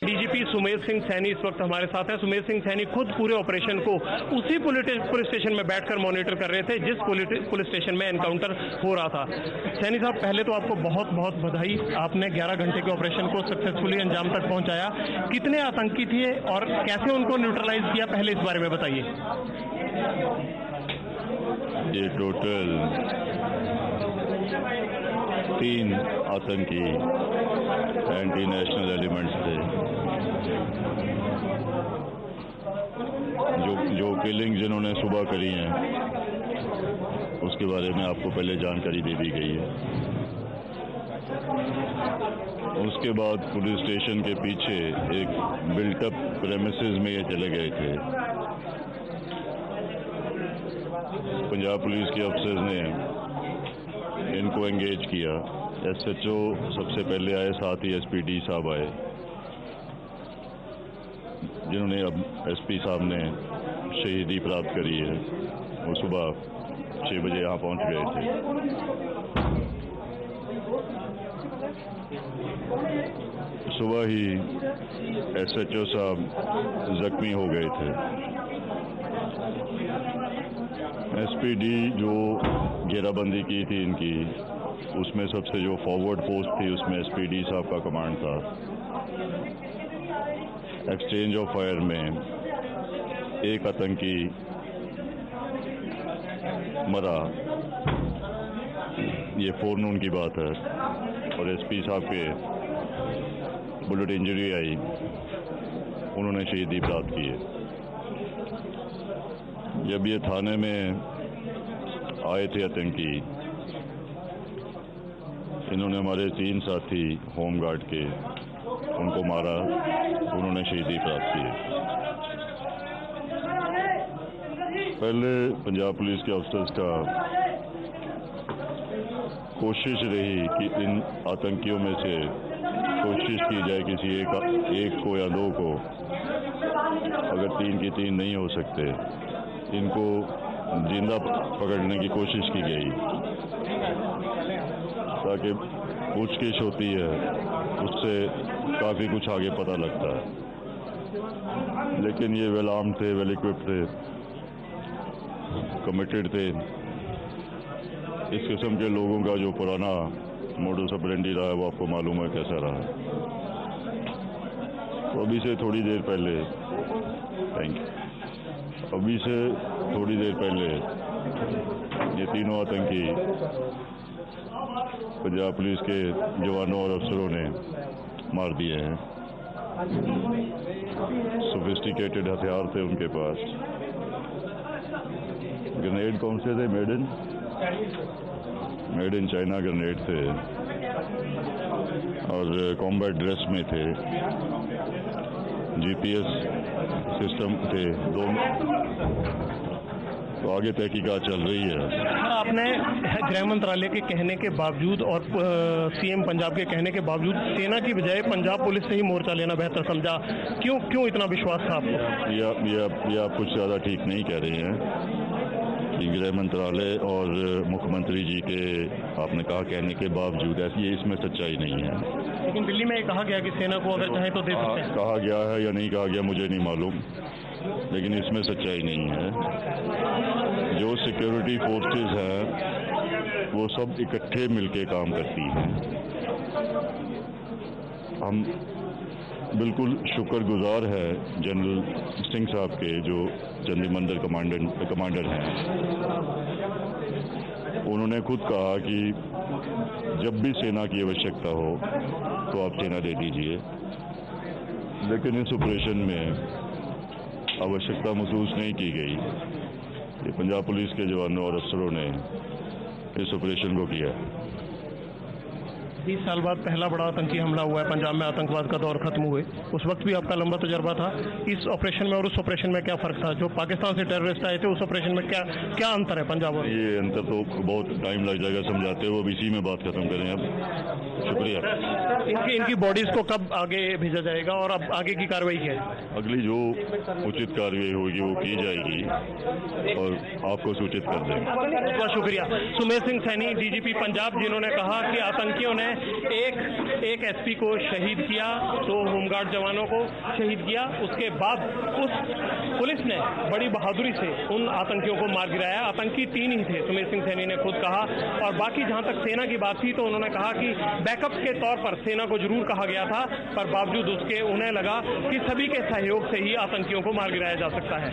DGP Sumedh Singh Saini इस वक्त हमारे साथ हैं। सुमेध सिंह सैनी खुद पूरे ऑपरेशन को उसी पुलिस स्टेशन में बैठकर मॉनिटर कर रहे थे जिस पुलिस स्टेशन में एनकाउंटर हो रहा था। सैनी साहब, पहले तो आपको बहुत बहुत बधाई, आपने 11 घंटे के ऑपरेशन को सक्सेसफुली अंजाम तक पहुंचाया। कितने आतंकी थे और कैसे उनको न्यूट्रलाइज किया, पहले इस बारे में बताइए। ये टोटल 3 आतंकी एंटी नेशनल एलिमेंट्स थे जो किलिंग जिन्होंने सुबह करी हैं उसके बारे में आपको पहले जानकारी दे दी गई है। उसके बाद पुलिस स्टेशन के पीछे एक बिल्टअप प्रेमिसेस में ये चले गए थे। पंजाब पुलिस के अफसर्स ने इनको एंगेज किया। एसएचओ सबसे पहले आए, साथ ही एसपीडी साहब आए, जिन्होंने अब एसपी साहब ने शहीदी प्राप्त करी है। वो सुबह 6 बजे यहाँ पहुँच गए थे। सुबह ही एसएचओ साहब जख्मी हो गए थे। एसपीडी जो घेराबंदी की थी इनकी, उसमें सबसे जो फॉरवर्ड पोस्ट थी उसमें एसपीडी साहब का कमांड था। एक्सचेंज ऑफ फायर में एक आतंकी मरा, ये फोरनून की बात है, और एसपी साहब के बुलेट इंजरी आई, उन्होंने शहीदी प्राप्त की है। जब ये थाने में आए थे आतंकी, इन्होंने हमारे 3 साथी होमगार्ड के, उनको मारा, उन्होंने शहीदी प्राप्त की है। पहले पंजाब पुलिस के अफसर्स का कोशिश रही कि इन आतंकियों में से कोशिश की जाए किसी एक को या 2 को, अगर 3 की 3 नहीं हो सकते, इनको जिंदा पकड़ने की कोशिश की गई, ताकि पूछगिछ होती है उससे काफ़ी कुछ आगे पता लगता है। लेकिन ये वेल आर्म्ड थे, वेल इक्विप्ड थे, कमिटेड थे। इस किस्म के लोगों का जो पुराना मोडस ऑपरेंडी रहा है वो आपको मालूम है कैसा रहा है। तो अभी से थोड़ी देर पहले, अभी से थोड़ी देर पहले ये तीनों आतंकी पंजाब पुलिस के जवानों और अफसरों ने मार दिए हैं। सोफिस्टिकेटेड हथियार थे उनके पास। ग्रेनेड कौन से थे? मेड इन चाइना ग्रेनेड थे, और कॉम्बैट ड्रेस में थे। जीपीएस सिस्टम थे 2। तो आगे तहकीकात चल रही है। आपने गृह मंत्रालय के कहने के बावजूद और सीएम पंजाब के कहने के बावजूद सेना की बजाय पंजाब पुलिस से ही मोर्चा लेना बेहतर समझा, क्यों इतना विश्वास था आपको? ये आप कुछ ज़्यादा ठीक नहीं कह रहे हैं कि गृह मंत्रालय और मुख्यमंत्री जी के आपने कहा कहने के बावजूद ये इसमें सच्चाई नहीं है। लेकिन दिल्ली में कहा गया कि सेना को अगर चाहे तो दे सकते हैं। कहा गया है या नहीं कहा गया मुझे नहीं मालूम, लेकिन इसमें सच्चाई नहीं है। जो सिक्योरिटी फोर्सेस हैं वो सब इकट्ठे मिलके काम करती हैं। हम बिल्कुल शुक्रगुजार है जनरल सिंह साहब के, जो चंडीमंडल कमांडर हैं। उन्होंने खुद कहा कि जब भी सेना की आवश्यकता हो तो आप सेना दे दीजिए, लेकिन इस ऑपरेशन में आवश्यकता महसूस नहीं की गई। ये पंजाब पुलिस के जवानों और अफसरों ने इस ऑपरेशन को किया। 20 साल बाद पहला बड़ा आतंकी हमला हुआ है पंजाब में, आतंकवाद का दौर खत्म हुए। उस वक्त भी आपका लंबा तजर्बा था। इस ऑपरेशन में और उस ऑपरेशन में क्या फर्क था? जो पाकिस्तान से टेररिस्ट आए थे उस ऑपरेशन में क्या अंतर है पंजाब और? ये अंतर तो बहुत टाइम लग जाएगा समझाते हुए, अब इसी में बात खत्म करें। अब शुक्रिया। इनकी बॉडीज को कब आगे भेजा जाएगा और अब आगे की कार्रवाई क्या है? अगली जो उचित कार्रवाई होगी वो की जाएगी और आपको सूचित कर देंगे। बहुत शुक्रिया। सुमेर सिंह सैनी, डीजीपी पंजाब, जिन्होंने कहा कि आतंकियों ने एक एसपी को शहीद किया, 2 होमगार्ड जवानों को शहीद किया, उसके बाद उस पुलिस ने बड़ी बहादुरी से उन आतंकियों को मार गिराया। आतंकी 3 ही थे, सुमेर सिंह सैनी ने खुद कहा। और बाकी जहां तक सेना की बात थी तो उन्होंने कहा कि बैकअप के तौर पर सेना को जरूर कहा गया था, पर बावजूद उसके उन्हें लगा कि सभी के सहयोग से ही आतंकियों को मार गिराया जा सकता है।